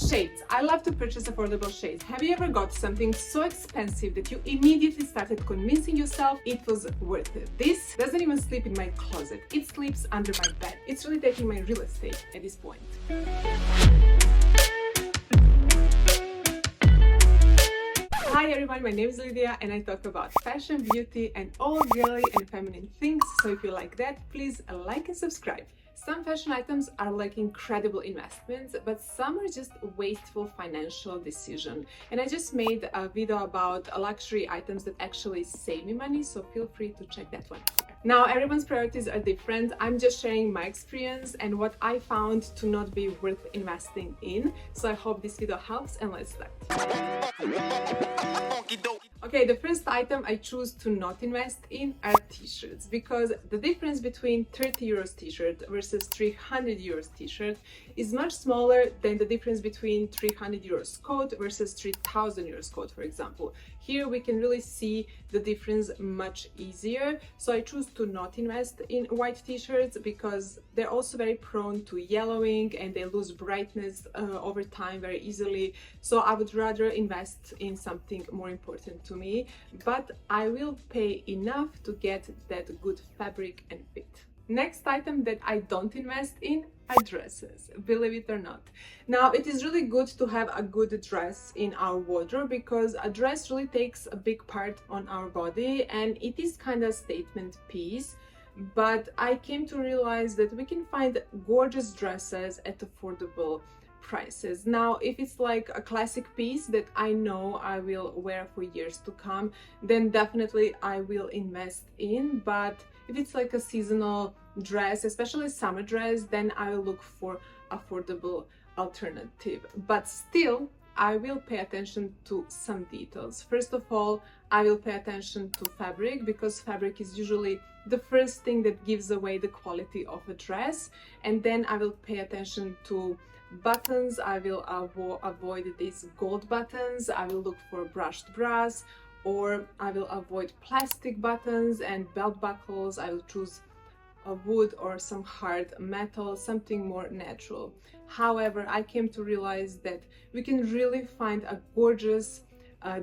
Shades. I love to purchase affordable shades. Have you ever got something so expensive that you immediately started convincing yourself it was worth it? This doesn't even sleep in my closet. It sleeps under my bed. It's really taking my real estate at this point. Hi everyone, my name is Lydia and I talk about fashion, beauty and all girly and feminine things. So if you like that, please like and subscribe. Some fashion items are like incredible investments, but some are just wasteful financial decision. And I just made a video about luxury items that actually save me money, so feel free to check that one. Now, everyone's priorities are different. I'm just sharing my experience and what I found to not be worth investing in. So I hope this video helps and let's start. Okay, the first item I choose to not invest in are t-shirts, because the difference between 30 euros t-shirt versus 300 euros t-shirt is much smaller than the difference between 300 euros coat versus 3000 euros coat, for example. Here we can really see the difference much easier. So I choose to not invest in white t-shirts because they're also very prone to yellowing and they lose brightness over time very easily. So I would rather invest in something more important to me, but I will pay enough to get that good fabric and fit. Next item that I don't invest in are dresses, believe it or not. Now, it is really good to have a good dress in our wardrobe because a dress really takes a big part on our body and it is kind of a statement piece. But I came to realize that we can find gorgeous dresses at affordable prices. Now, if it's like a classic piece that I know I will wear for years to come, then definitely I will invest in. But if it's like a seasonal dress, especially summer dress, then I will look for affordable alternative. But still, I will pay attention to some details. First of all, I will pay attention to fabric because fabric is usually the first thing that gives away the quality of a dress. And then I will pay attention to buttons. I will avoid these gold buttons. I will look for brushed brass, or I will avoid plastic buttons and belt buckles. I will choose a wood or some hard metal, something more natural. However, I came to realize that we can really find a gorgeous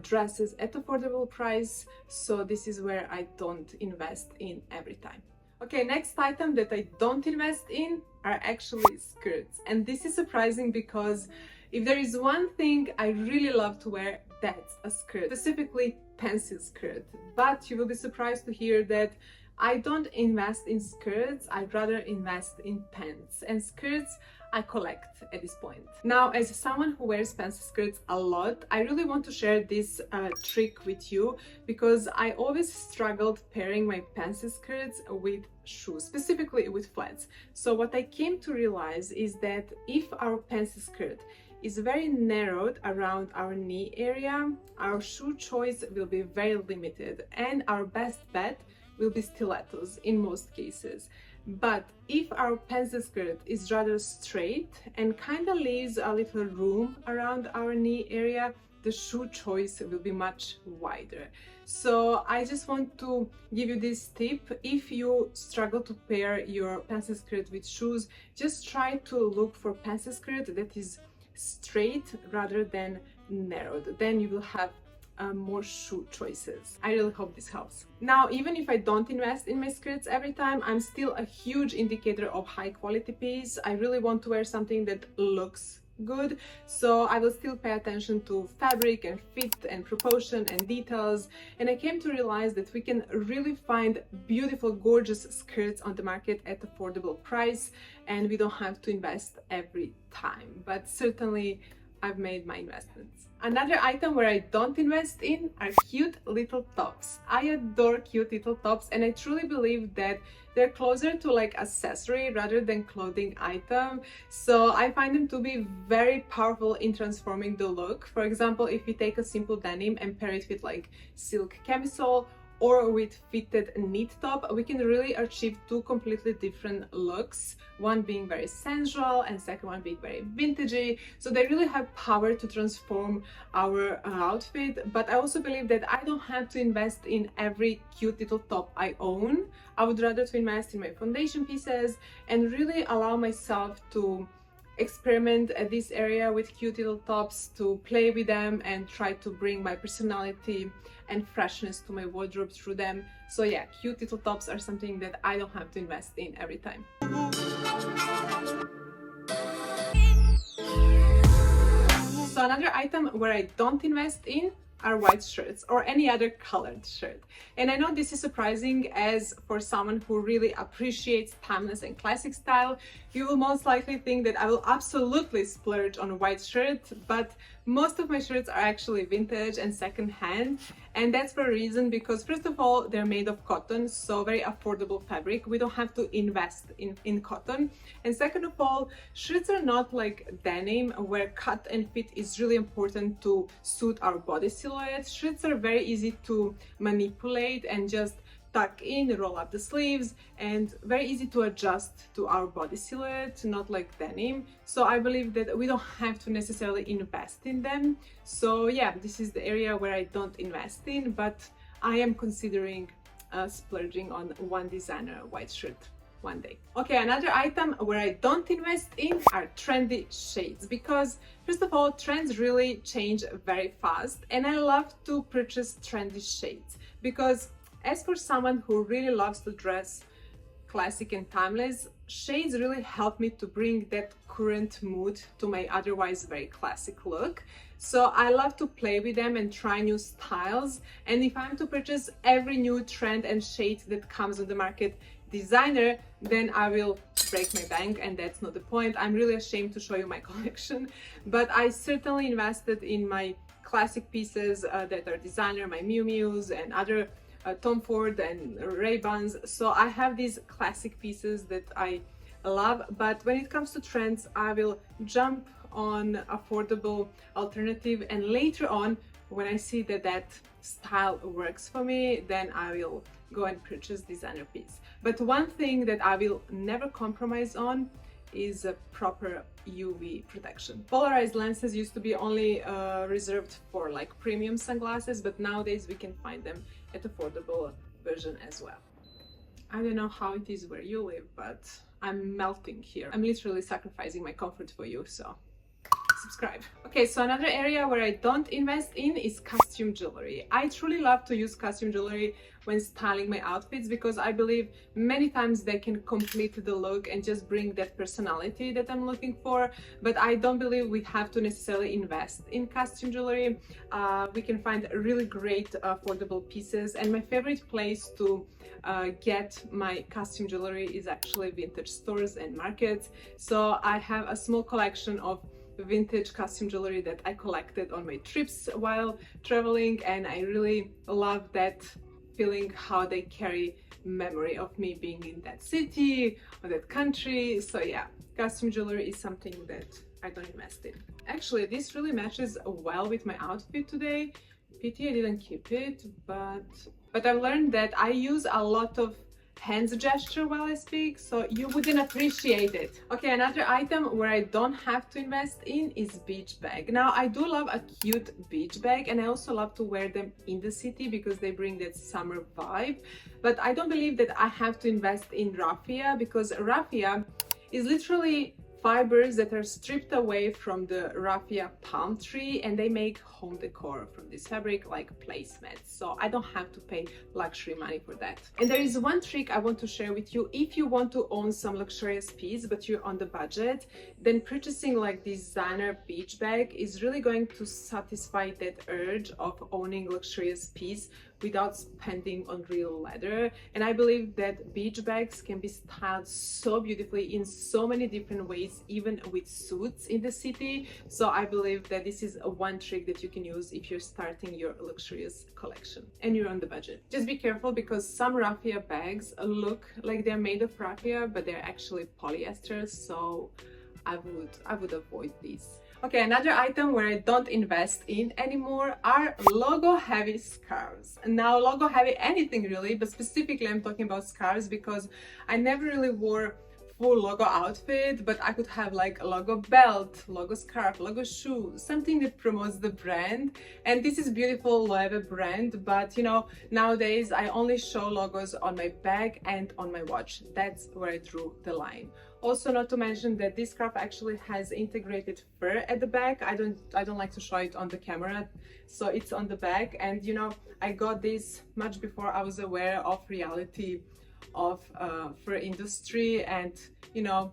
dresses at affordable price, so this is where I don't invest in every time. Okay, next item that I don't invest in are actually skirts, and this is surprising because if there is one thing I really love to wear, that's a skirt, specifically pencil skirt. But you will be surprised to hear that I don't invest in skirts, I'd rather invest in pants, and skirts I collect at this point. Now, as someone who wears pencil skirts a lot, I really want to share this trick with you because I always struggled pairing my pencil skirts with shoes, specifically with flats. So what I came to realize is that if our pencil skirt is very narrowed around our knee area, our shoe choice will be very limited and our best bet will be stilettos in most cases. But if our pencil skirt is rather straight and kind of leaves a little room around our knee area, the shoe choice will be much wider. So I just want to give you this tip. If you struggle to pair your pencil skirt with shoes, just try to look for pencil skirt that is straight rather than narrowed. Then you will have more shoe choices. I really hope this helps. Now, even if I don't invest in my skirts every time, I'm still a huge indicator of high quality piece. I really want to wear something that looks good, so I will still pay attention to fabric and fit and proportion and details. And I came to realize that we can really find beautiful, gorgeous skirts on the market at affordable price, and we don't have to invest every time. But certainly I've made my investments. Another item where I don't invest in are cute little tops. I adore cute little tops, and I truly believe that they're closer to like accessory rather than clothing item. So I find them to be very powerful in transforming the look. For example, if you take a simple denim and pair it with like silk camisole or with fitted knit top, we can really achieve two completely different looks, one being very sensual and second one being very vintagey. So they really have power to transform our outfit. But I also believe that I don't have to invest in every cute little top I own. I would rather to invest in my foundation pieces and really allow myself to experiment at this area with cute little tops, to play with them and try to bring my personality and freshness to my wardrobe through them. So yeah, cute little tops are something that I don't have to invest in every time. So another item where I don't invest in are white shirts or any other colored shirt. And I know this is surprising, as for someone who really appreciates timeless and classic style, you will most likely think that I will absolutely splurge on a white shirt, but most of my shirts are actually vintage and second-hand, and that's for a reason, because first of all, they're made of cotton, so very affordable fabric. We don't have to invest in cotton. And second of all, shirts are not like denim where cut and fit is really important to suit our body silhouette. Shirts are very easy to manipulate and just tuck in, roll up the sleeves, and very easy to adjust to our body silhouette, not like denim. So I believe that we don't have to necessarily invest in them. So yeah, this is the area where I don't invest in, but I am considering splurging on one designer white shirt one day. Okay, another item where I don't invest in are trendy shades, because first of all, trends really change very fast, and I love to purchase trendy shades because, as for someone who really loves to dress classic and timeless, shades really help me to bring that current mood to my otherwise very classic look. So I love to play with them and try new styles. And if I'm to purchase every new trend and shade that comes on the market designer, then I will break my bank, and that's not the point. I'm really ashamed to show you my collection, but I certainly invested in my classic pieces that are designer, my Miu Miu's and other Tom Ford and Ray-Bans. So I have these classic pieces that I love, but when it comes to trends, I will jump on affordable alternative, and later on, when I see that that style works for me, then I will go and purchase designer piece. But one thing that I will never compromise on is a proper UV protection. Polarized lenses used to be only reserved for like premium sunglasses, but nowadays we can find them at affordable version as well. I don't know how it is where you live, but I'm melting here. I'm literally sacrificing my comfort for you, so subscribe. Okay, so another area where I don't invest in is costume jewelry. I truly love to use costume jewelry when styling my outfits, because I believe many times they can complete the look and just bring that personality that I'm looking for. But I don't believe we have to necessarily invest in costume jewelry. We can find really great affordable pieces, and my favorite place to get my costume jewelry is actually vintage stores and markets. So I have a small collection of vintage costume jewelry that I collected on my trips while traveling, and I really love that feeling, how they carry memory of me being in that city or that country. So yeah, costume jewelry is something that I don't invest in. Actually, this really matches well with my outfit today. Pity I didn't keep it, but I've learned that I use a lot of hands gesture while I speak, so you wouldn't appreciate it. Okay, another item where I don't have to invest in is beach bag. Now, I do love a cute beach bag, and I also love to wear them in the city because they bring that summer vibe. But I don't believe that I have to invest in raffia, because raffia is literally fibers that are stripped away from the raffia palm tree, and they make home decor from this fabric, like placemats. So I don't have to pay luxury money for that. And there is one trick I want to share with you. If you want to own some luxurious piece but you're on the budget, then purchasing like designer beach bag is really going to satisfy that urge of owning luxurious piece without spending on real leather. And I believe that beach bags can be styled so beautifully in so many different ways, even with suits in the city. So I believe that this is one trick that you can use if you're starting your luxurious collection and you're on the budget. Just be careful, because some raffia bags look like they're made of raffia, but they're actually polyester, so I would avoid these. Okay, another item where I don't invest in anymore are logo heavy scarves. Now, logo heavy anything really, but specifically I'm talking about scarves because I never really wore full logo outfit, but I could have like a logo belt, logo scarf, logo shoe, something that promotes the brand. And this is beautiful Loewe brand, but you know, nowadays I only show logos on my bag and on my watch. That's where I drew the line. Also, not to mention that this scarf actually has integrated fur at the back. I don't like to show it on the camera, so it's on the back. And you know, I got this much before I was aware of reality of fur industry, and you know,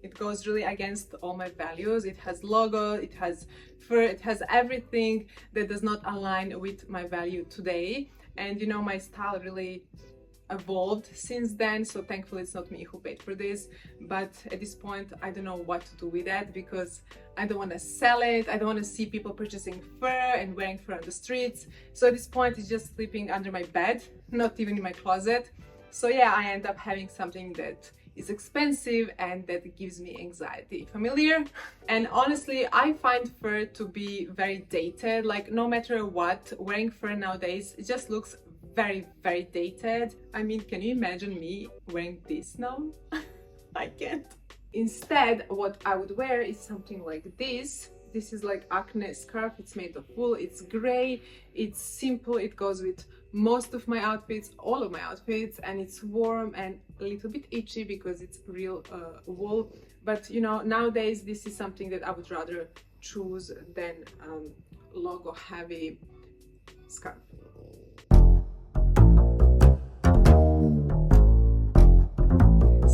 it goes really against all my values. It has logo, it has fur, it has everything that does not align with my value today. And you know, my style really evolved since then, so thankfully it's not me who paid for this. But at this point I don't know what to do with that, because I don't want to sell it. I don't want to see people purchasing fur and wearing fur on the streets. So at this point it's just sleeping under my bed, not even in my closet. So yeah, I end up having something that is expensive and that gives me anxiety. Familiar? And honestly, I find fur to be very dated. Like, no matter what, wearing fur nowadays, it just looks very, very dated. I mean, can you imagine me wearing this now? I can't. Instead, what I would wear is something like this. This is like acne scarf. It's made of wool. It's gray. It's simple. It goes with most of my outfits, all of my outfits, and it's warm and a little bit itchy because it's real wool. But you know, nowadays this is something that I would rather choose than logo heavy scarf.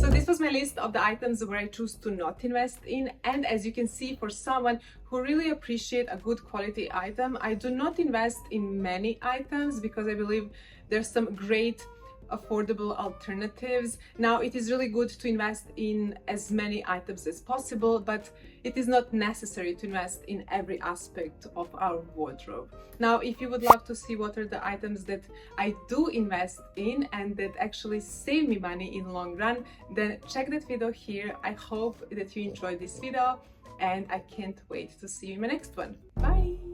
So this was my list of the items where I choose to not invest in. And as you can see, for someone who really appreciate a good quality item, I do not invest in many items because I believe there's some great affordable alternatives. Now, it is really good to invest in as many items as possible, but it is not necessary to invest in every aspect of our wardrobe. Now, if you would love to see what are the items that I do invest in and that actually save me money in the long run, then check that video here. I hope that you enjoyed this video and I can't wait to see you in my next one. Bye!